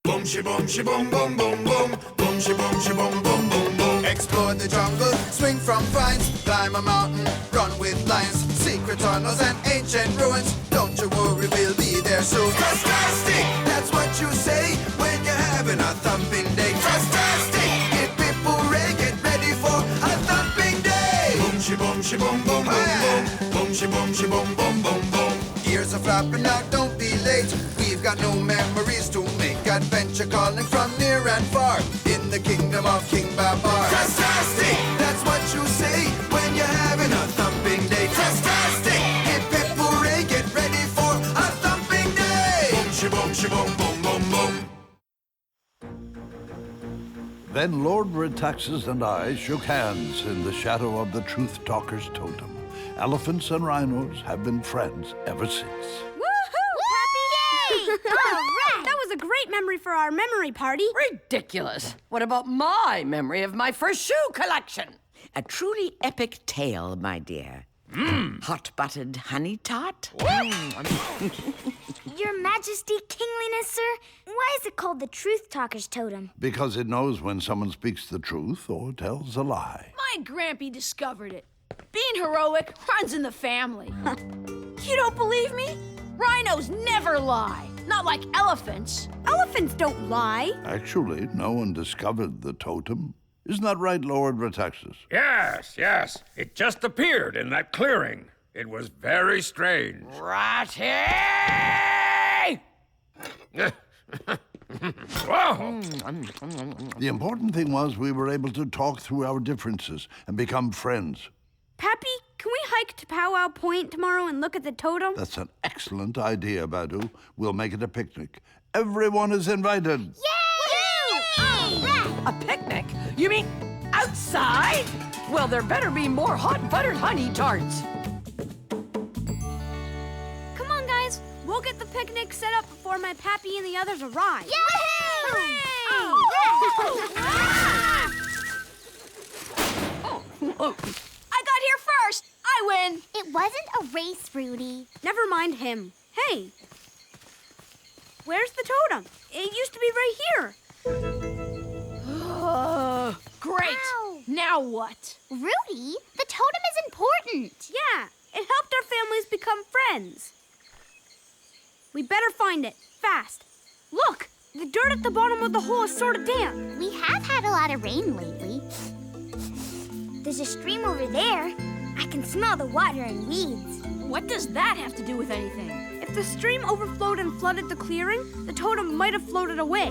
Boom shi boom shi boom boom boom boom. Boom shi boom shi boom boom boom boom. Explore the jungle, swing from vines, climb a mountain, run with lions, secret tunnels and ancient ruins. Don't you worry, we'll be there soon. Fantastic! That's what you say when you're having a thumping day. Fantastic! Hip hip hooray, get ready for a thumping day. Boom shi boom shi boom boom boom boom. Boom shi boom shi boom boom boom boom. Ears are flapping now, don't be late. We've got no memories to make. Adventure calling from near and far in the kingdom of King Babar. Fantastic! That's what you say when you're having a thumping day. Fantastic! Hip hip hooray, get ready for a thumping day. Boom shi boom shi boom boom boom boom. Then Lord Rhitaxis and I shook hands in the shadow of the Truth Talkers Totem. Elephants and Rhinos have been friends ever since. All right! That was a great memory for our memory party. Ridiculous. What about my memory of my first shoe collection? A truly epic tale, my dear. Hot-buttered honey tart? Your Majesty, Kingliness, sir, why is it called the Truth Talkers Totem? Because it knows when someone speaks the truth or tells a lie. My Grampy discovered it. Being heroic runs in the family. You don't believe me? Rhinos never lie. Not like elephants. Elephants don't lie. Actually, no one discovered the totem. Isn't that right, Lord Rhitaxis? Yes. It just appeared in that clearing. It was very strange. Ratty! Whoa! The important thing was we were able to talk through our differences and become friends. Pappy, can we hike to Powwow Point tomorrow and look at the totem? That's an excellent idea, Badou. We'll make it a picnic. Everyone is invited. Yay! All right! A picnic? You mean outside? Well, there better be more hot buttered honey tarts. Come on, guys. We'll get the picnic set up before my Pappy and the others arrive. Yay! Oh. I got here first. I win. It wasn't a race, Rhudi. Never mind him. Hey, where's the totem? It used to be right here. Great. Wow. Now what? Rhudi, the totem is important. Yeah, it helped our families become friends. We better find it, fast. Look, the dirt at the bottom of the hole is sort of damp. We have had a lot of rain lately. There's a stream over there. I can smell the water and weeds. What does that have to do with anything? If the stream overflowed and flooded the clearing, the totem might have floated away.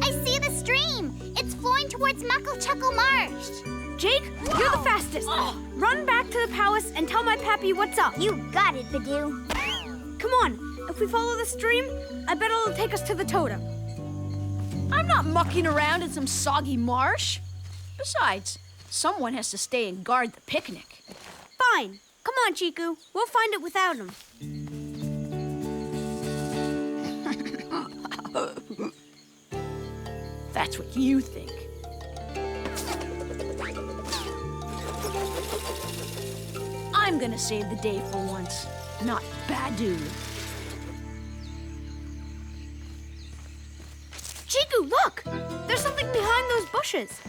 I see the stream. It's flowing towards Mucklechuckle Marsh. Jake, you're the fastest. Run back to the palace and tell my Pappy what's up. You got it, Badou. Come on, if we follow the stream, I bet it'll take us to the totem. I'm not mucking around in some soggy marsh. Besides, someone has to stay and guard the picnic. Fine. Come on, Chiku. We'll find it without him. That's what you think. I'm gonna save the day for once, not Badou. Chiku, look! There's something behind those bushes.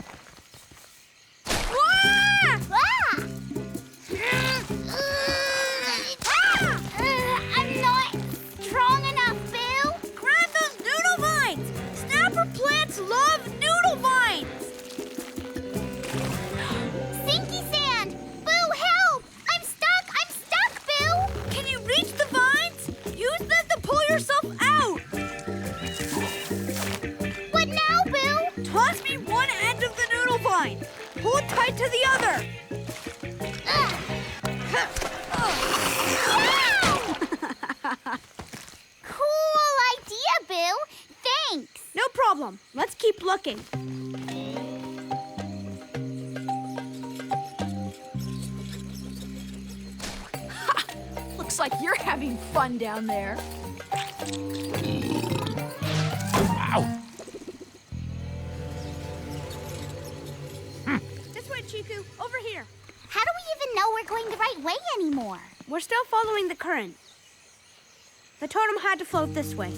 I'm not strong enough, Bill. Grab those noodle vines! Snapper plants love noodle vines! Sinky sand! Boo, help! I'm stuck, Bill! Can you reach the vines? Use them to pull yourself out! What now, Bill? Toss me one end of the noodle vine. Pull it tight to the other. Cool idea, Bill. Thanks. No problem. Let's keep looking. Looks like you're having fun down there. This way, Chiku. Over here. How do we even know we're going the right way anymore? We're still following the current. The totem had to float this way.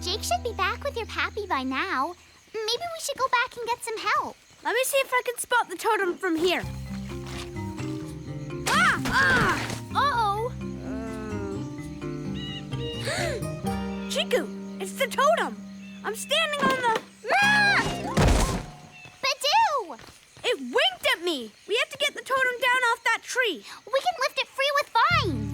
Jake should be back with your pappy by now. Maybe we should go back and get some help. Let me see if I can spot the totem from here. Ah! Ah! Uh-oh. Chiku, it's the totem. I'm standing on the... Badou! It winked at me. We have to get the totem down off that tree. We can lift it free with vines.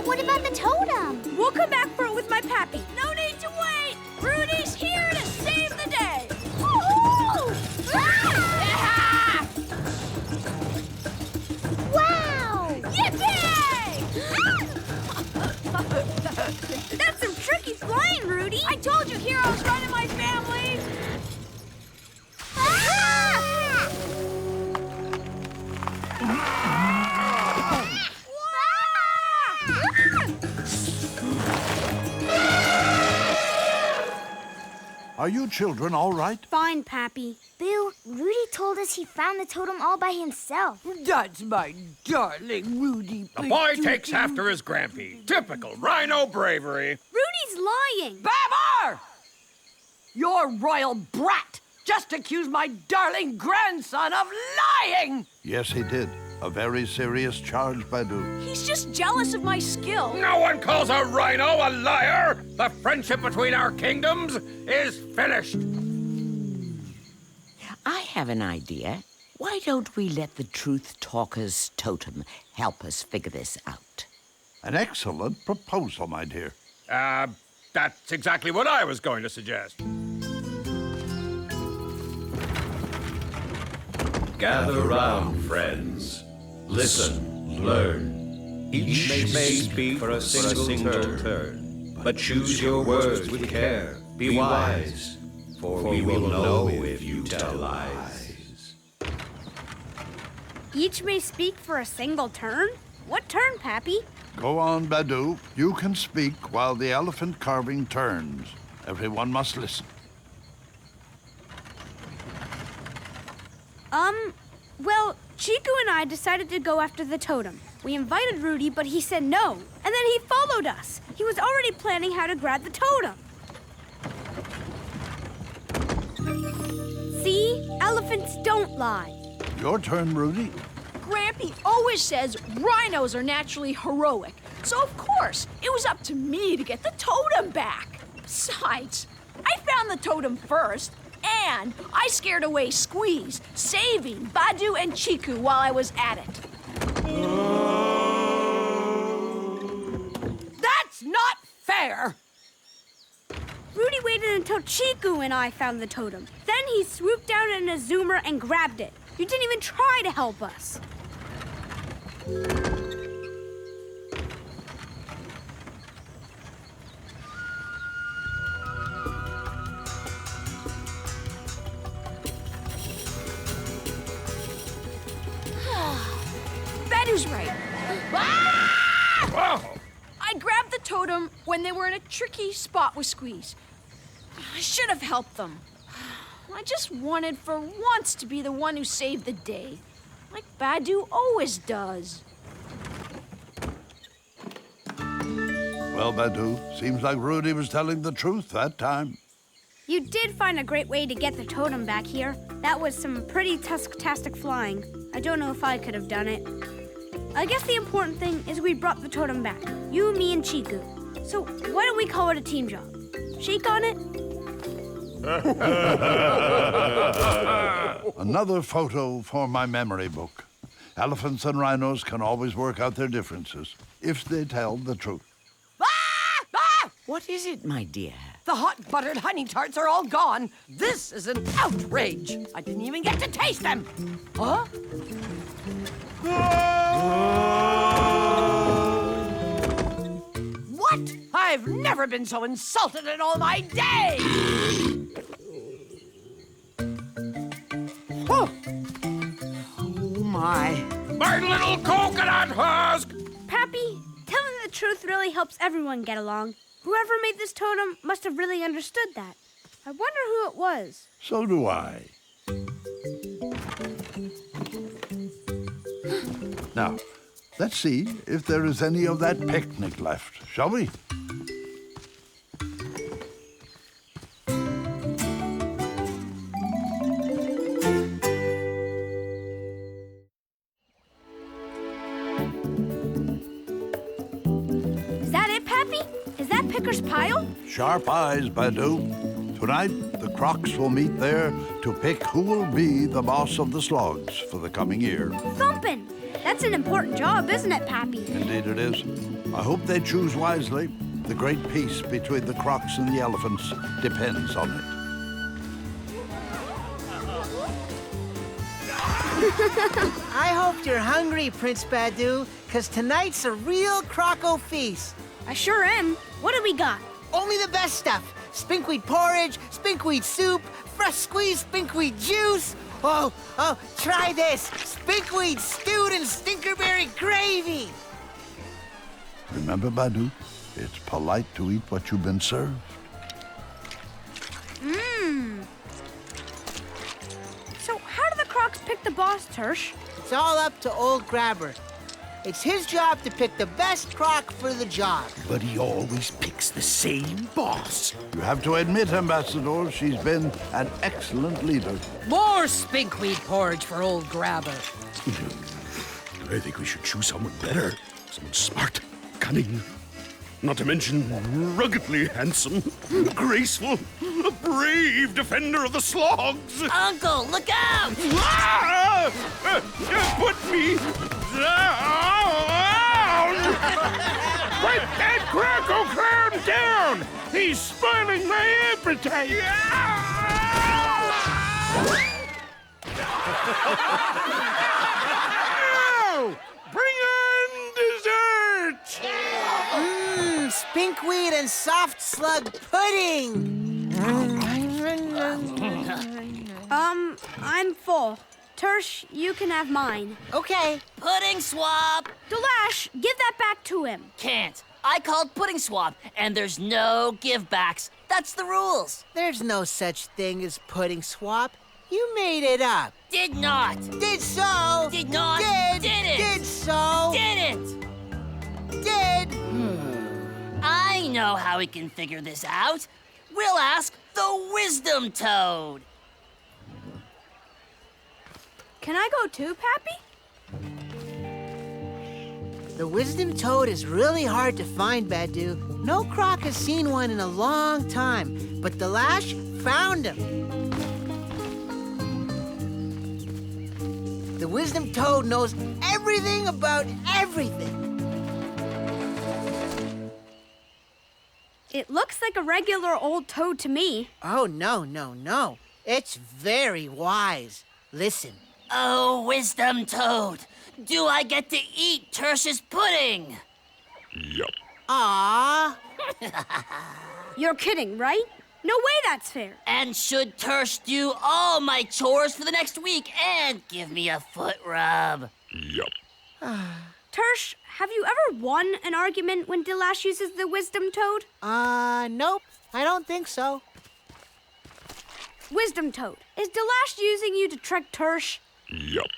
What about the totem? We'll come back for it with my pappy. No need to wait. Rudy's here to save the day. Woohoo! Ah! Wow! Yippee! That's some tricky flying, Rudy. I told you heroes run in my family. Are you children all right? Fine, Pappy. Boo, Rudy told us he found the totem all by himself. That's my darling Rhudi. The boy takes after his grampy. Typical rhino bravery. Rudy's lying. Babar! Your royal brat just accused my darling grandson of lying! Yes, he did. A very serious charge, Badou. He's just jealous of my skill. No one calls a rhino a liar! The friendship between our kingdoms is finished! I have an idea. Why don't we let the Truth Talkers Totem help us figure this out? An excellent proposal, my dear. That's exactly what I was going to suggest. Gather round, friends. Listen, learn. Each may speak for a single turn, but choose your words with care. Be wise, for we will know if you tell lies. Each may speak for a single turn? What turn, Pappy? Go on, Badou. You can speak while the elephant carving turns. Everyone must listen. Well, Chiku and I decided to go after the totem. We invited Rhudi, but he said no. And then he followed us. He was already planning how to grab the totem. See? Elephants don't lie. Your turn, Rhudi. Grampy always says rhinos are naturally heroic. So, of course, it was up to me to get the totem back. Besides, I found the totem first. And I scared away Squeeze, saving Badou and Chiku while I was at it. That's not fair! Rhudi waited until Chiku and I found the totem. Then he swooped down in a zoomer and grabbed it. You didn't even try to help us. Badou's right. Whoa! I grabbed the totem when they were in a tricky spot with Squeeze. I should have helped them. I just wanted for once to be the one who saved the day, like Badou always does. Well, Badou, seems like Rhudi was telling the truth that time. You did find a great way to get the totem back here. That was some pretty tusk-tastic flying. I don't know if I could have done it. I guess the important thing is we brought the totem back. You, me, and Chiku. So why don't we call it a team job? Shake on it? Another photo for my memory book. Elephants and rhinos can always work out their differences if they tell the truth. Ah! Ah! What is it, my dear? The hot buttered honey tarts are all gone. This is an outrage. I didn't even get to taste them. Huh? What? I've never been so insulted in all my days! Oh my. My little coconut husk! Pappy, telling the truth really helps everyone get along. Whoever made this totem must have really understood that. I wonder who it was. So do I. Now, let's see if there is any of that picnic left, shall we? Is that it, Pappy? Is that Picker's pile? Sharp eyes, Badou. Tonight, the Crocs will meet there to pick who will be the boss of the Slogs for the coming year. Thumpin'! That's an important job, isn't it, Pappy? Indeed it is. I hope they choose wisely. The great peace between the Crocs and the elephants depends on it. I hope you're hungry, Prince Badou, because tonight's a real croco feast. I sure am. What do we got? Only the best stuff. Spinkweed porridge, spinkweed soup, fresh squeezed spinkweed juice. Oh, try this. Spinkweed stewed in stinkerberry gravy. Remember, Badou, it's polite to eat what you've been served. Mmm. So how do the Crocs pick the boss, Tersh? It's all up to old Grabber. It's his job to pick the best croc for the job. But he always picks the same boss. You have to admit, Ambassador, she's been an excellent leader. More spinkweed porridge for old Grabber. I think we should choose someone better. Someone smart, cunning. Not to mention ruggedly handsome, graceful, a brave defender of the Slogs. Uncle, look out! Ah! Put me down! Put that Croco clown down! He's spoiling my appetite! No! Bring on dessert! Spinkweed and soft slug pudding. I'm full. Tersh, you can have mine. Okay. Pudding swap! Delash, give that back to him. Can't. I called pudding swap, and there's no give-backs. That's the rules. There's no such thing as pudding swap. You made it up. Did not. Did so. Did not. Did. Didn't. Did so. Didn't. Did. I know how we can figure this out. We'll ask the Wisdom Toad. Can I go too, Pappy? The wisdom toad is really hard to find, Badou. No croc has seen one in a long time, but the Lash found him. The wisdom toad knows everything about everything. It looks like a regular old toad to me. Oh, no. It's very wise. Listen. Oh, Wisdom Toad, do I get to eat Tersh's pudding? Yup. Ah. You're kidding, right? No way that's fair. And should Tersh do all my chores for the next week and give me a foot rub? Yup. Tersh, have you ever won an argument when Delash uses the Wisdom Toad? Nope. I don't think so. Wisdom Toad, is Delash using you to trick Tersh? Yup.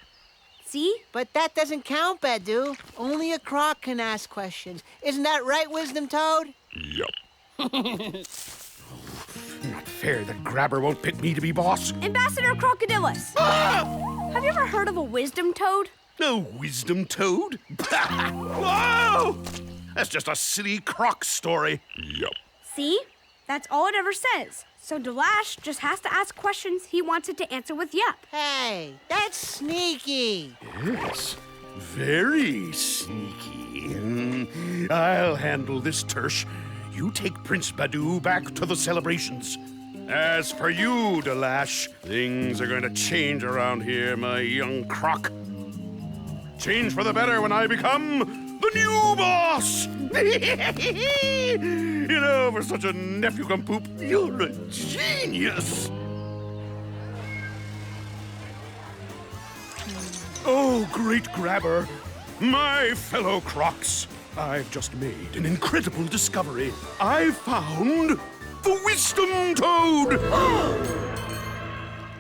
See? But that doesn't count, Badou. Only a croc can ask questions. Isn't that right, Wisdom Toad? Yup. Not fair that Grabber won't pick me to be boss. Ambassador Crocodylus! Have you ever heard of a wisdom toad? No wisdom toad? Whoa! That's just a silly croc story. Yup. See? That's all it ever says. So Delash just has to ask questions he wants it to answer with yup. Hey, that's sneaky. Yes, very sneaky. I'll handle this, Tersh. You take Prince Badou back to the celebrations. As for you, Delash, things are going to change around here, my young croc. Change for the better when I become the new boss! You know, for such a nephew come poop, you're a genius! Oh, great Grabber, my fellow crocs, I've just made an incredible discovery. I've found the Wisdom Toad!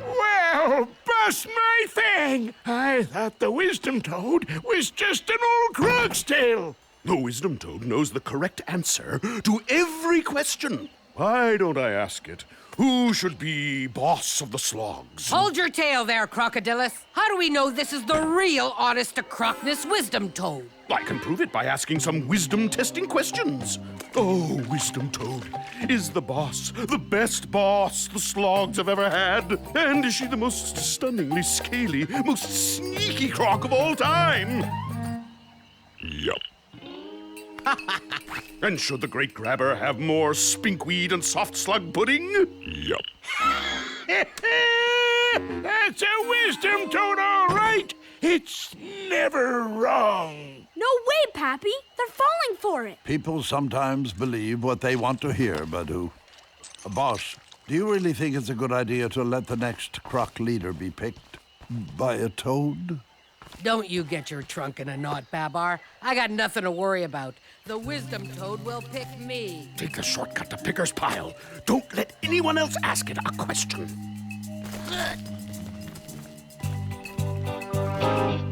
Well, bust my thing! I thought the Wisdom Toad was just an old croc's tale. The Wisdom Toad knows the correct answer to every question. Why don't I ask it? Who should be boss of the Slogs? Hold your tail there, Crocodylus. How do we know this is the real honest-to-crocness Wisdom Toad? I can prove it by asking some wisdom-testing questions. Oh, Wisdom Toad, is the boss the best boss the Slogs have ever had? And is she the most stunningly scaly, most sneaky croc of all time? Yup. And should the great Grabber have more spinkweed and soft slug pudding? Yup. That's a Wisdom Toad, all right. It's never wrong. No way, Pappy! They're falling for it! People sometimes believe what they want to hear, Badou. Boss, do you really think it's a good idea to let the next croc leader be picked by a toad? Don't you get your trunk in a knot, Babar. I got nothing to worry about. The Wisdom Toad will pick me. Take the shortcut to Picker's Pile. Don't let anyone else ask it a question.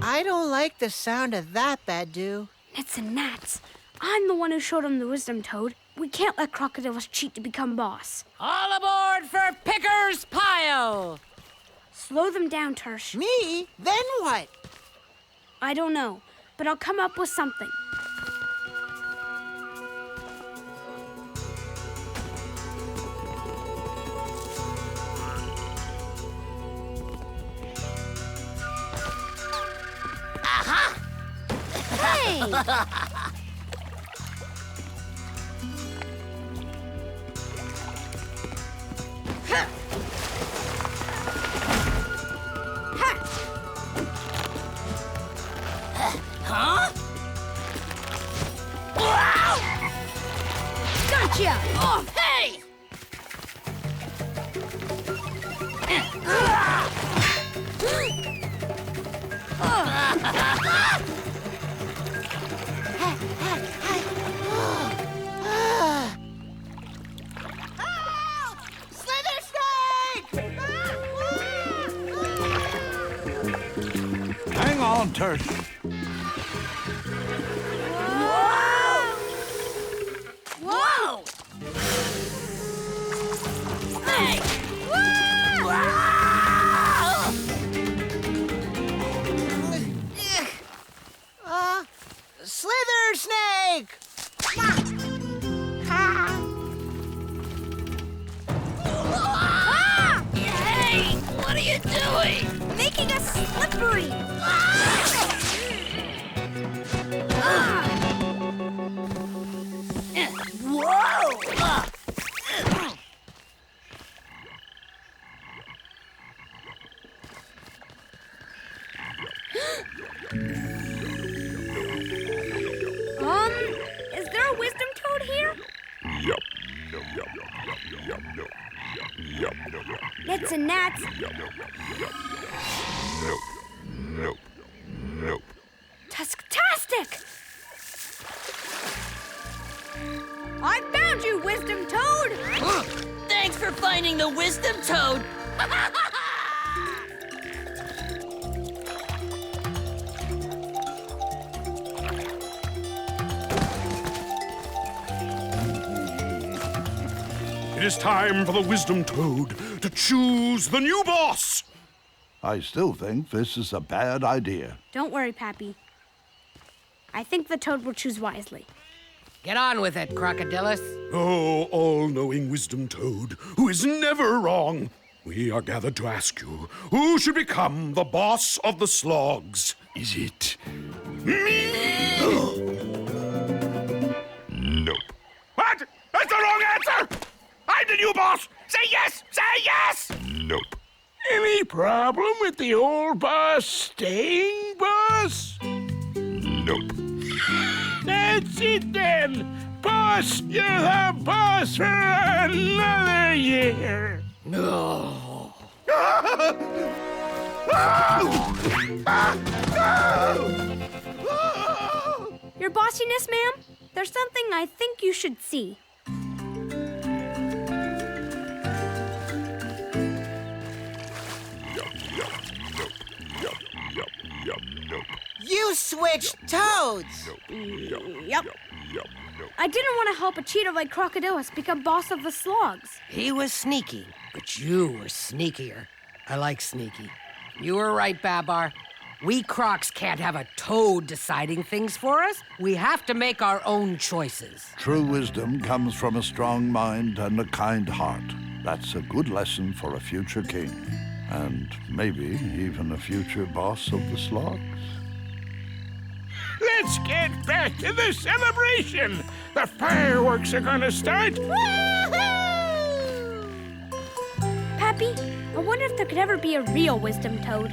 I don't like the sound of that, Badou. Nits and gnats. I'm the one who showed him the Wisdom Toad. We can't let Crocodylus cheat to become boss. All aboard for Picker's Pile! Slow them down, Tersh. Me? Then what? I don't know, but I'll come up with something. Hey! Huh? Gotcha! Oh, hey! Hang on, Tersh. Whoa! Hey! Slither Snake! Hey! What are you doing? Making us slippery! Whoa! Is there a Wisdom Toad here? Yup. Nits and gnats. Nope. Tusktastic! I found you, Wisdom Toad! Thanks for finding the Wisdom Toad! It is time for the Wisdom Toad to choose the new boss. I still think this is a bad idea. Don't worry, Pappy. I think the toad will choose wisely. Get on with it, Crocodylus. Oh, all-knowing Wisdom Toad, who is never wrong. We are gathered to ask you, who should become the boss of the Slogs? Is it me? Nope. What? That's the wrong answer! I'm the new boss! Say yes! Say yes! Nope. Any problem with the old boss staying boss? Nope. That's it then! Boss, you're the boss for another year! No. Your bossiness, ma'am? There's something I think you should see. You switched toads! Yep. I didn't want to help a cheater like Crocodylus become boss of the Slogs. He was sneaky, but you were sneakier. I like sneaky. You were right, Babar. We Crocs can't have a toad deciding things for us. We have to make our own choices. True wisdom comes from a strong mind and a kind heart. That's a good lesson for a future king. And maybe even a future boss of the Slogs. Let's get back to the celebration! The fireworks are gonna start! Pappy, I wonder if there could ever be a real wisdom toad.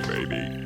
Maybe.